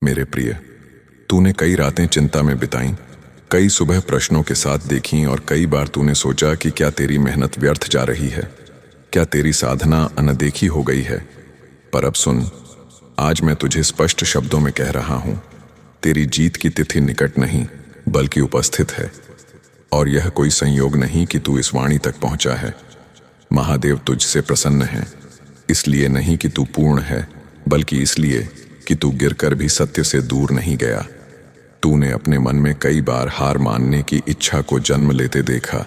मेरे प्रिय, तूने कई रातें चिंता में बिताईं, कई सुबह प्रश्नों के साथ देखीं और कई बार तूने सोचा कि क्या तेरी मेहनत व्यर्थ जा रही है, क्या तेरी साधना अनदेखी हो गई है। पर अब सुन, आज मैं तुझे स्पष्ट शब्दों में कह रहा हूं, तेरी जीत की तिथि निकट नहीं बल्कि उपस्थित है। और यह कोई संयोग नहीं कि तू इस वाणी तक पहुंचा है। महादेव तुझसे प्रसन्न है, इसलिए नहीं कि तू पूर्ण है, बल्कि इसलिए कि तू गिरकर भी सत्य से दूर नहीं गया। तूने अपने मन में कई बार हार मानने की इच्छा को जन्म लेते देखा,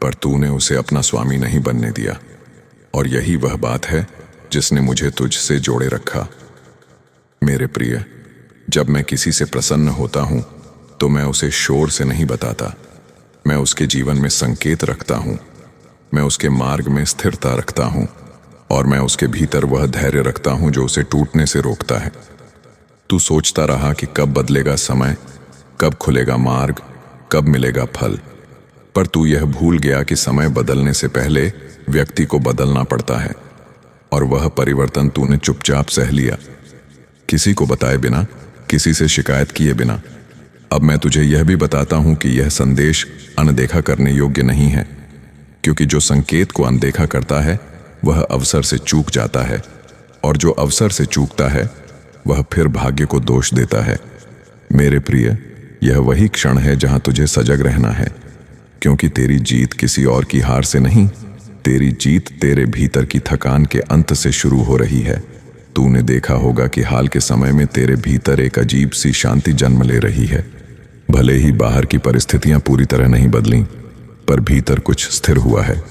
पर तूने उसे अपना स्वामी नहीं बनने दिया। और यही वह बात है जिसने मुझे तुझसे जोड़े रखा। मेरे प्रिय, जब मैं किसी से प्रसन्न होता हूं तो मैं उसे शोर से नहीं बताता। मैं उसके जीवन में संकेत रखता हूं, मैं उसके मार्ग में स्थिरता रखता हूं, और मैं उसके भीतर वह धैर्य रखता हूं जो उसे टूटने से रोकता है। तू सोचता रहा कि कब बदलेगा समय, कब खुलेगा मार्ग, कब मिलेगा फल, पर तू यह भूल गया कि समय बदलने से पहले व्यक्ति को बदलना पड़ता है। और वह परिवर्तन तूने चुपचाप सह लिया, किसी को बताए बिना, किसी से शिकायत किए बिना। अब मैं तुझे यह भी बताता हूं कि यह संदेश अनदेखा करने योग्य नहीं है, क्योंकि जो संकेत को अनदेखा करता है वह अवसर से चूक जाता है, और जो अवसर से चूकता है वह फिर भाग्य को दोष देता है। मेरे प्रिय, यह वही क्षण है जहां तुझे सजग रहना है, क्योंकि तेरी जीत किसी और की हार से नहीं, तेरी जीत तेरे भीतर की थकान के अंत से शुरू हो रही है। तूने देखा होगा कि हाल के समय में तेरे भीतर एक अजीब सी शांति जन्म ले रही है। भले ही बाहर की परिस्थितियां पूरी तरह नहीं बदलीं, पर भीतर कुछ स्थिर हुआ है।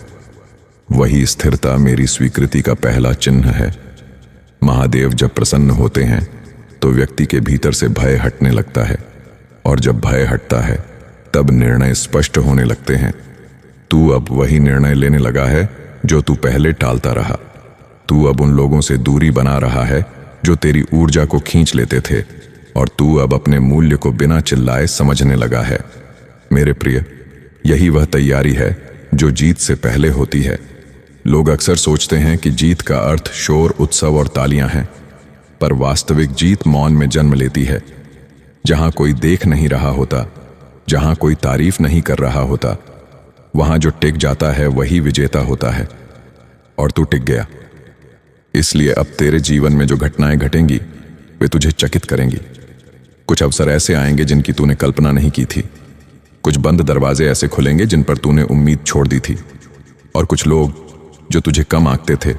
वही स्थिरता मेरी स्वीकृति का पहला चिन्ह है। महादेव जब प्रसन्न होते हैं तो व्यक्ति के भीतर से भय हटने लगता है, और जब भय हटता है तब निर्णय स्पष्ट होने लगते हैं। तू अब वही निर्णय लेने लगा है जो तू पहले टालता रहा। तू अब उन लोगों से दूरी बना रहा है जो तेरी ऊर्जा को खींच लेते थे, और तू अब अपने मूल्य को बिना चिल्लाए समझने लगा है। मेरे प्रिय, यही वह तैयारी है जो जीत से पहले होती है। लोग अक्सर सोचते हैं कि जीत का अर्थ शोर, उत्सव और तालियां हैं, पर वास्तविक जीत मौन में जन्म लेती है। जहां कोई देख नहीं रहा होता, जहां कोई तारीफ नहीं कर रहा होता, वहां जो टिक जाता है वही विजेता होता है। और तू टिक गया, इसलिए अब तेरे जीवन में जो घटनाएं घटेंगी वे तुझे चकित करेंगी। कुछ अवसर ऐसे आएंगे जिनकी तूने कल्पना नहीं की थी, कुछ बंद दरवाजे ऐसे खुलेंगे जिन पर तूने उम्मीद छोड़ दी थी, और कुछ लोग जो तुझे कम आंकते थे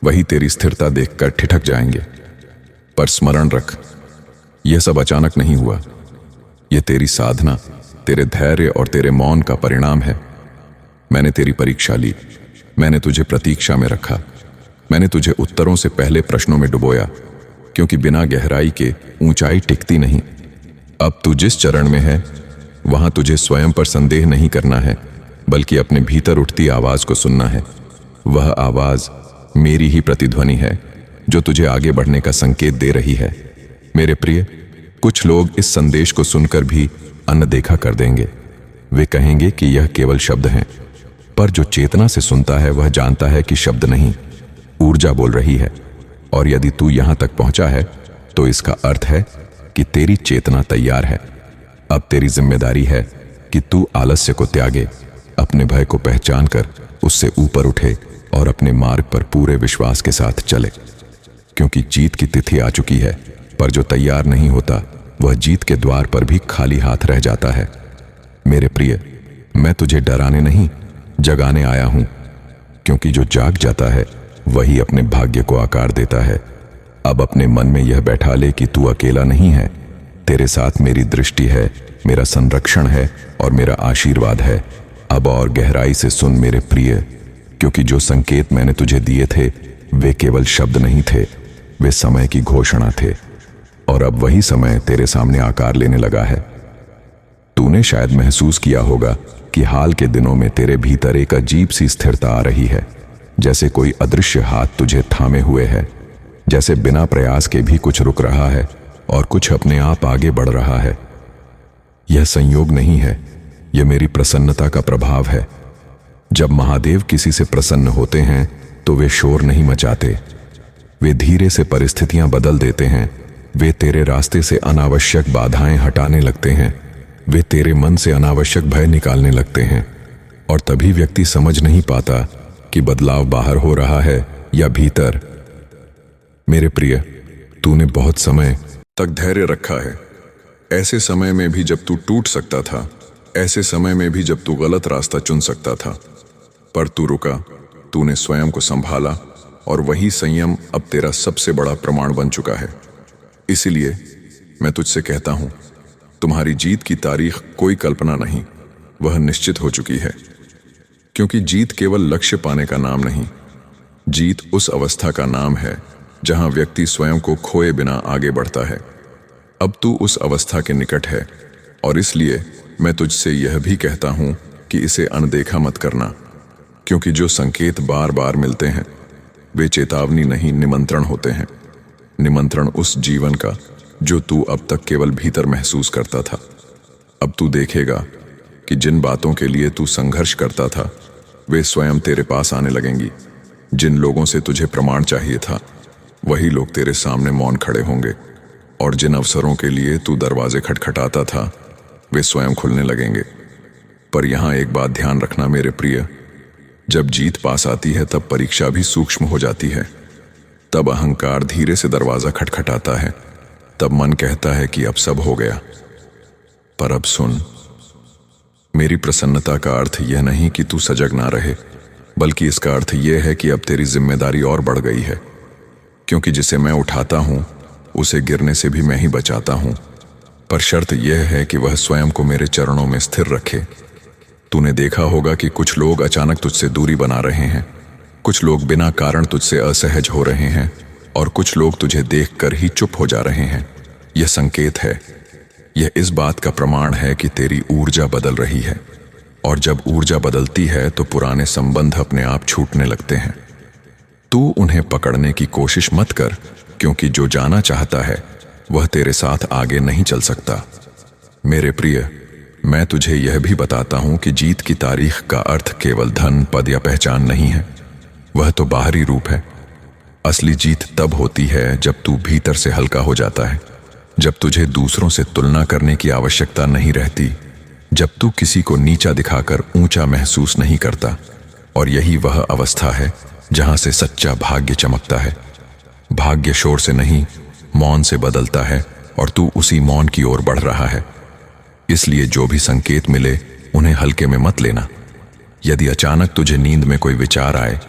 वही तेरी स्थिरता देखकर ठिठक जाएंगे। पर स्मरण रख, यह सब अचानक नहीं हुआ। यह तेरी साधना, तेरे धैर्य और तेरे मौन का परिणाम है। मैंने तेरी परीक्षा ली, मैंने तुझे प्रतीक्षा में रखा, मैंने तुझे उत्तरों से पहले प्रश्नों में डुबोया, क्योंकि बिना गहराई के ऊंचाई टिकती नहीं। अब तू जिस चरण में है वहां तुझे स्वयं पर संदेह नहीं करना है, बल्कि अपने भीतर उठती आवाज को सुनना है। वह आवाज मेरी ही प्रतिध्वनि है जो तुझे आगे बढ़ने का संकेत दे रही है। मेरे प्रिय, कुछ लोग इस संदेश को सुनकर भी अनदेखा कर देंगे। वे कहेंगे कि यह केवल शब्द हैं, पर जो चेतना से सुनता है वह जानता है कि शब्द नहीं, ऊर्जा बोल रही है। और यदि तू यहां तक पहुंचा है तो इसका अर्थ है कि तेरी चेतना तैयार है। अब तेरी जिम्मेदारी है कि तू आलस्य को त्यागे, अपने भय को पहचान कर उससे ऊपर उठे और अपने मार्ग पर पूरे विश्वास के साथ चले। क्योंकि जीत की तिथि आ चुकी है, पर जो तैयार नहीं होता वह जीत के द्वार पर भी खाली हाथ रह जाता है। मेरे प्रिय, मैं तुझे डराने नहीं, जगाने आया हूं, क्योंकि जो जाग जाता है वही अपने भाग्य को आकार देता है। अब अपने मन में यह बैठा ले कि तू अकेला नहीं है। तेरे साथ मेरी दृष्टि है, मेरा संरक्षण है और मेरा आशीर्वाद है। अब और गहराई से सुन मेरे प्रिय, क्योंकि जो संकेत मैंने तुझे दिए थे वे केवल शब्द नहीं थे, वे समय की घोषणा थे। और अब वही समय तेरे सामने आकार लेने लगा है। तूने शायद महसूस किया होगा कि हाल के दिनों में तेरे भीतर एक अजीब सी स्थिरता आ रही है, जैसे कोई अदृश्य हाथ तुझे थामे हुए है, जैसे बिना प्रयास के भी कुछ रुक रहा है और कुछ अपने आप आगे बढ़ रहा है। यह संयोग नहीं है, यह मेरी प्रसन्नता का प्रभाव है। जब महादेव किसी से प्रसन्न होते हैं तो वे शोर नहीं मचाते, वे धीरे से परिस्थितियां बदल देते हैं, वे तेरे रास्ते से अनावश्यक बाधाएं हटाने लगते हैं। वे तेरे मन से अनावश्यक भय निकालने लगते हैं। और तभी व्यक्ति समझ नहीं पाता कि बदलाव बाहर हो रहा है या भीतर। मेरे प्रिय, तूने बहुत समय तक धैर्य रखा है। ऐसे समय में भी जब तू टूट सकता था, ऐसे समय में भी जब तू गलत रास्ता चुन सकता था। पर तू रुका, तूने स्वयं को संभाला, और वही संयम अब तेरा सबसे बड़ा प्रमाण बन चुका है। इसीलिए मैं तुझसे कहता हूं, तुम्हारी जीत की तारीख कोई कल्पना नहीं, वह निश्चित हो चुकी है। क्योंकि जीत केवल लक्ष्य पाने का नाम नहीं, जीत उस अवस्था का नाम है जहां व्यक्ति स्वयं को खोए बिना आगे बढ़ता है। अब तू उस अवस्था के निकट है, और इसलिए मैं तुझसे यह भी कहता हूं कि इसे अनदेखा मत करना। क्योंकि जो संकेत बार बार मिलते हैं वे चेतावनी नहीं, निमंत्रण होते हैं। निमंत्रण उस जीवन का जो तू अब तक केवल भीतर महसूस करता था। अब तू देखेगा कि जिन बातों के लिए तू संघर्ष करता था वे स्वयं तेरे पास आने लगेंगी। जिन लोगों से तुझे प्रमाण चाहिए था वही लोग तेरे सामने मौन खड़े होंगे, और जिन अवसरों के लिए तू दरवाजे खटखटाता था वे स्वयं खुलने लगेंगे। पर यहां एक बात ध्यान रखना मेरे प्रिय, जब जीत पास आती है तब परीक्षा भी सूक्ष्म हो जाती है। तब अहंकार धीरे से दरवाजा खटखटाता है, तब मन कहता है कि अब सब हो गया। पर अब सुन, मेरी प्रसन्नता का अर्थ यह नहीं कि तू सजग ना रहे, बल्कि इसका अर्थ यह है कि अब तेरी जिम्मेदारी और बढ़ गई है। क्योंकि जिसे मैं उठाता हूं उसे गिरने से भी मैं ही बचाता हूं, पर शर्त यह है कि वह स्वयं को मेरे चरणों में स्थिर रखे। तूने देखा होगा कि कुछ लोग अचानक तुझसे दूरी बना रहे हैं, कुछ लोग बिना कारण तुझसे असहज हो रहे हैं, और कुछ लोग तुझे देखकर ही चुप हो जा रहे हैं। यह संकेत है, यह इस बात का प्रमाण है कि तेरी ऊर्जा बदल रही है। और जब ऊर्जा बदलती है तो पुराने संबंध अपने आप छूटने लगते हैं। तू उन्हें पकड़ने की कोशिश मत कर, क्योंकि जो जाना चाहता है वह तेरे साथ आगे नहीं चल सकता। मेरे प्रिय, मैं तुझे यह भी बताता हूं कि जीत की तारीख का अर्थ केवल धन, पद या पहचान नहीं है। वह तो बाहरी रूप है। असली जीत तब होती है जब तू भीतर से हल्का हो जाता है, जब तुझे दूसरों से तुलना करने की आवश्यकता नहीं रहती, जब तू किसी को नीचा दिखाकर ऊंचा महसूस नहीं करता। और यही वह अवस्था है जहां से सच्चा भाग्य चमकता है। भाग्य शोर से नहीं, मौन से बदलता है, और तू उसी मौन की ओर बढ़ रहा है। इसलिए जो भी संकेत मिले उन्हें हल्के में मत लेना। यदि अचानक तुझे नींद में कोई विचार आए,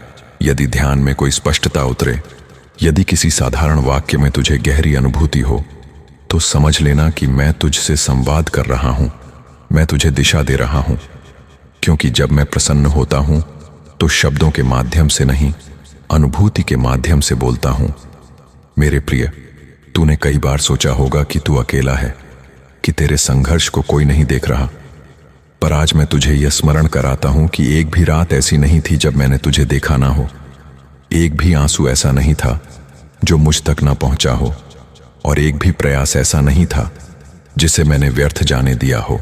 यदि ध्यान में कोई स्पष्टता उतरे, यदि किसी साधारण वाक्य में तुझे गहरी अनुभूति हो, तो समझ लेना कि मैं तुझसे संवाद कर रहा हूं, मैं तुझे दिशा दे रहा हूं। क्योंकि जब मैं प्रसन्न होता हूं तो शब्दों के माध्यम से नहीं, अनुभूति के माध्यम से बोलता हूं। मेरे प्रिय, तूने कई बार सोचा होगा कि तू अकेला है, कि तेरे संघर्ष को कोई नहीं देख रहा। पर आज मैं तुझे यह स्मरण कराता हूं कि एक भी रात ऐसी नहीं थी जब मैंने तुझे देखा ना हो। एक भी आंसू ऐसा नहीं था जो मुझ तक ना पहुंचा हो, और एक भी प्रयास ऐसा नहीं था जिसे मैंने व्यर्थ जाने दिया हो।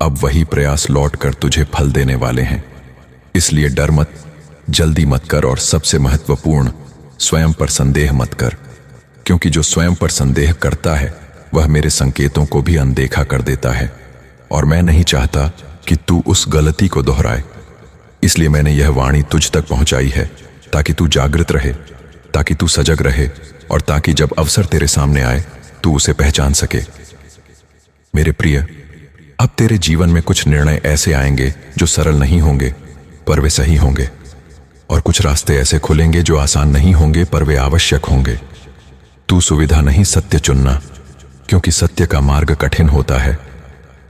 अब वही प्रयास लौटकर तुझे फल देने वाले हैं। इसलिए डर मत, जल्दी मत कर, और सबसे महत्वपूर्ण, स्वयं पर संदेह मत कर। क्योंकि जो स्वयं पर संदेह करता है वह मेरे संकेतों को भी अनदेखा कर देता है, और मैं नहीं चाहता कि तू उस गलती को दोहराए। इसलिए मैंने यह वाणी तुझ तक पहुंचाई है, ताकि तू जागृत रहे, ताकि तू सजग रहे, और ताकि जब अवसर तेरे सामने आए तू उसे पहचान सके। मेरे प्रिय, अब तेरे जीवन में कुछ निर्णय ऐसे आएंगे जो सरल नहीं होंगे, पर वे सही होंगे। और कुछ रास्ते ऐसे खुलेंगे जो आसान नहीं होंगे, पर वे आवश्यक होंगे। तू सुविधा नहीं, सत्य चुनना, क्योंकि सत्य का मार्ग कठिन होता है,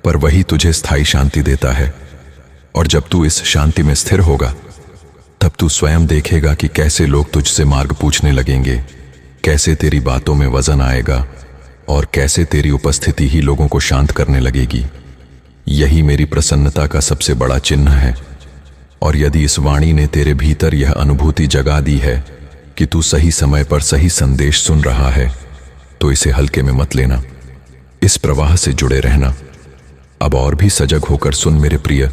पर वही तुझे स्थायी शांति देता है। और जब तू इस शांति में स्थिर होगा तब तू स्वयं देखेगा कि कैसे लोग तुझसे मार्ग पूछने लगेंगे, कैसे तेरी बातों में वजन आएगा, और कैसे तेरी उपस्थिति ही लोगों को शांत करने लगेगी। यही मेरी प्रसन्नता का सबसे बड़ा चिन्ह है। और यदि इस वाणी ने तेरे भीतर यह अनुभूति जगा दी है कि तू सही समय पर सही संदेश सुन रहा है, तो इसे हल्के में मत लेना। इस प्रवाह से जुड़े रहना। अब और भी सजग होकर सुन मेरे प्रिय,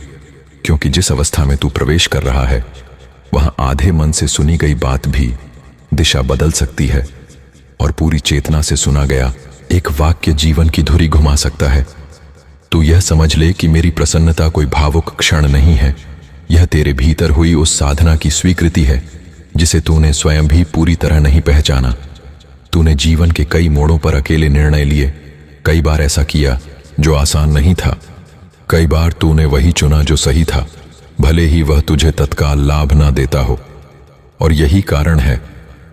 क्योंकि जिस अवस्था में तू प्रवेश कर रहा है वहां आधे मन से सुनी गई बात भी दिशा बदल सकती है। और पूरी चेतना से सुना गया एक वाक्य जीवन की धुरी घुमा सकता है। तू यह समझ ले कि मेरी प्रसन्नता कोई भावुक क्षण नहीं है, यह तेरे भीतर हुई उस साधना की स्वीकृति है जिसे तूने स्वयं भी पूरी तरह नहीं पहचाना। तूने जीवन के कई मोड़ों पर अकेले निर्णय लिए, कई बार ऐसा किया जो आसान नहीं था, कई बार तूने वही चुना जो सही था, भले ही वह तुझे तत्काल लाभ ना देता हो। और यही कारण है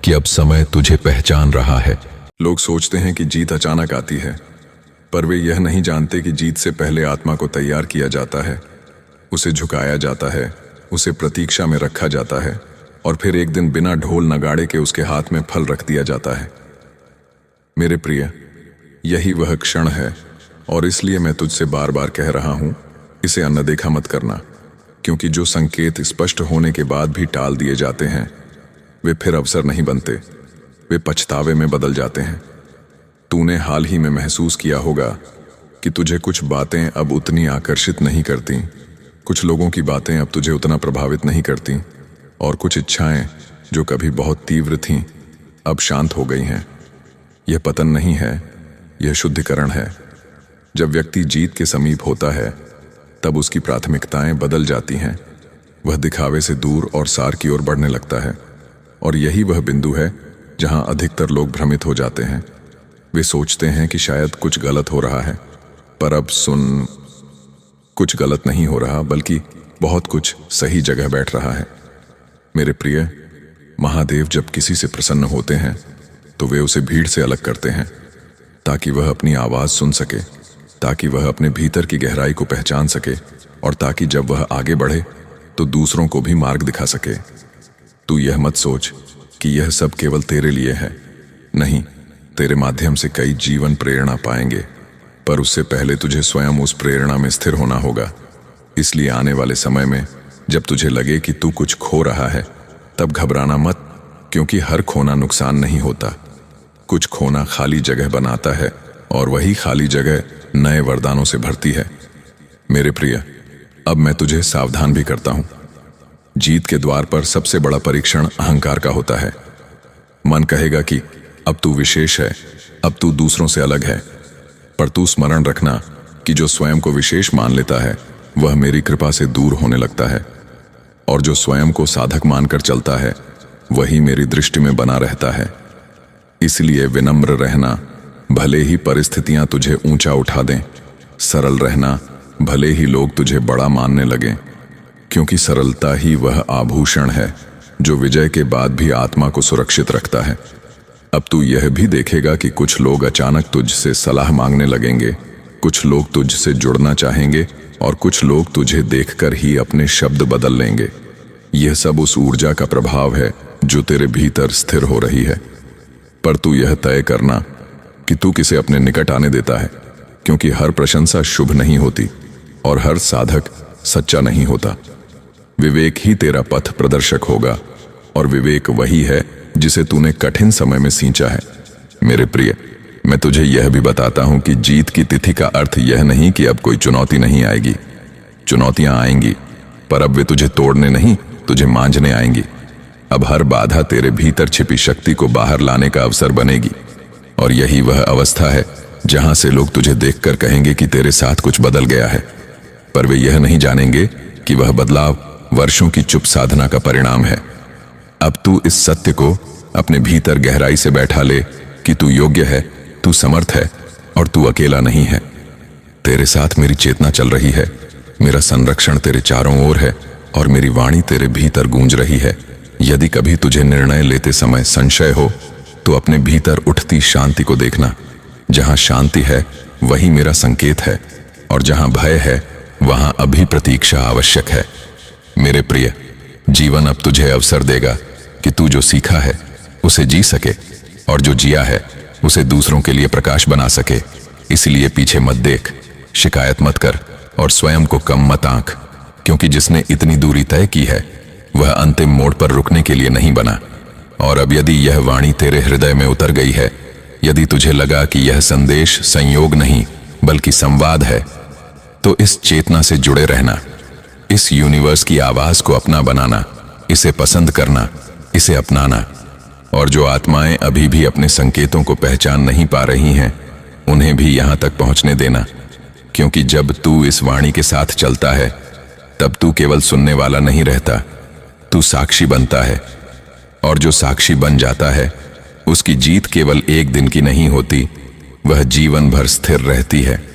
कि अब समय तुझे पहचान रहा है। लोग सोचते हैं कि जीत अचानक आती है, पर वे यह नहीं जानते कि जीत से पहले आत्मा को तैयार किया जाता है, उसे झुकाया जाता है, उसे प्रतीक्षा में रखा जाता है और फिर एक दिन बिना ढोल नगाड़े के उसके हाथ में फल रख दिया जाता है। मेरे प्रिय, यही वह क्षण है और इसलिए मैं तुझसे बार बार कह रहा हूं, इसे अनदेखा मत करना, क्योंकि जो संकेत स्पष्ट होने के बाद भी टाल दिए जाते हैं वे फिर अवसर नहीं बनते, वे पछतावे में बदल जाते हैं। तूने हाल ही में महसूस किया होगा कि तुझे कुछ बातें अब उतनी आकर्षित नहीं करती, कुछ लोगों की बातें अब तुझे उतना प्रभावित नहीं करती और कुछ इच्छाएं जो कभी बहुत तीव्र थीं अब शांत हो गई हैं। यह पतन नहीं है, यह शुद्धिकरण है। जब व्यक्ति जीत के समीप होता है तब उसकी प्राथमिकताएं बदल जाती हैं, वह दिखावे से दूर और सार की ओर बढ़ने लगता है। और यही वह बिंदु है जहां अधिकतर लोग भ्रमित हो जाते हैं। वे सोचते हैं कि शायद कुछ गलत हो रहा है, पर अब सुन, कुछ गलत नहीं हो रहा, बल्कि बहुत कुछ सही जगह बैठ रहा है। मेरे प्रिय, महादेव जब किसी से प्रसन्न होते हैं तो वे उसे भीड़ से अलग करते हैं ताकि वह अपनी आवाज सुन सके, ताकि वह अपने भीतर की गहराई को पहचान सके और ताकि जब वह आगे बढ़े तो दूसरों को भी मार्ग दिखा सके। तू यह मत सोच कि यह सब केवल तेरे लिए है। नहीं, तेरे माध्यम से कई जीवन प्रेरणा पाएंगे, पर उससे पहले तुझे स्वयं उस प्रेरणा में स्थिर होना होगा। इसलिए आने वाले समय में जब तुझे लगे कि तू कुछ खो रहा है तब घबराना मत, क्योंकि हर खोना नुकसान नहीं होता। कुछ खोना खाली जगह बनाता है और वही खाली जगह नए वरदानों से भरती है। मेरे प्रिय, अब मैं तुझे सावधान भी करता हूं। जीत के द्वार पर सबसे बड़ा परीक्षण अहंकार का होता है। मन कहेगा कि अब तू विशेष है, अब तू दूसरों से अलग है, पर तू स्मरण रखना कि जो स्वयं को विशेष मान लेता है वह मेरी कृपा से दूर होने लगता है, और जो स्वयं को साधक मानकर चलता है वही मेरी दृष्टि में बना रहता है। इसलिए विनम्र रहना, भले ही परिस्थितियां तुझे ऊंचा उठा दें। सरल रहना, भले ही लोग तुझे बड़ा मानने लगें, क्योंकि सरलता ही वह आभूषण है जो विजय के बाद भी आत्मा को सुरक्षित रखता है। अब तू यह भी देखेगा कि कुछ लोग अचानक तुझसे सलाह मांगने लगेंगे, कुछ लोग तुझसे जुड़ना चाहेंगे और कुछ लोग तुझे देखकर ही अपने शब्द बदल लेंगे। यह सब उस ऊर्जा का प्रभाव है जो तेरे भीतर स्थिर हो रही है। पर तू यह तय करना कि तू किसे अपने निकट आने देता है, क्योंकि हर प्रशंसा शुभ नहीं होती और हर साधक सच्चा नहीं होता। विवेक ही तेरा पथ प्रदर्शक होगा, और विवेक वही है जिसे तूने कठिन समय में सींचा है। मेरे प्रिय, मैं तुझे यह भी बताता हूं कि जीत की तिथि का अर्थ यह नहीं कि अब कोई चुनौती नहीं आएगी। चुनौतियां आएंगी, पर अब वे तुझे तोड़ने नहीं, तुझे मांझने आएंगी। अब हर बाधा तेरे भीतर छिपी शक्ति को बाहर लाने का अवसर बनेगी, और यही वह अवस्था है जहां से लोग तुझे देखकर कहेंगे कि तेरे साथ कुछ बदल गया है, पर वे यह नहीं जानेंगे कि वह बदलाव वर्षों की चुप साधना का परिणाम है। अब तू इस सत्य को अपने भीतर गहराई से बैठा ले कि तू योग्य है, तू समर्थ है और तू अकेला नहीं है। तेरे साथ मेरी चेतना चल रही है, मेरा संरक्षण तेरे चारों ओर है और मेरी वाणी तेरे भीतर गूंज रही है। यदि कभी तुझे निर्णय लेते समय संशय हो तो अपने भीतर उठती शांति को देखना। जहां शांति है वही मेरा संकेत है, और जहां भय है वहां अभी प्रतीक्षा आवश्यक है। मेरे प्रिय, जीवन अब तुझे अवसर देगा कि तू जो सीखा है उसे जी सके, और जो जिया है उसे दूसरों के लिए प्रकाश बना सके। इसलिए पीछे मत देख, शिकायत मत कर और स्वयं को कम मत आंक, क्योंकि जिसने इतनी दूरी तय की है वह अंतिम मोड़ पर रुकने के लिए नहीं बना। और अब यदि यह वाणी तेरे हृदय में उतर गई है, यदि तुझे लगा कि यह संदेश संयोग नहीं बल्कि संवाद है, तो इस चेतना से जुड़े रहना, इस यूनिवर्स की आवाज को अपना बनाना, इसे पसंद करना, इसे अपनाना। और जो आत्माएं अभी भी अपने संकेतों को पहचान नहीं पा रही हैं, उन्हें भी यहां तक पहुंचने देना। क्योंकि जब तू इस वाणी के साथ चलता है, तब तू केवल सुनने वाला नहीं रहता, तू साक्षी बनता है। और जो साक्षी बन जाता है, उसकी जीत केवल एक दिन की नहीं होती, वह जीवन भर स्थिर रहती है।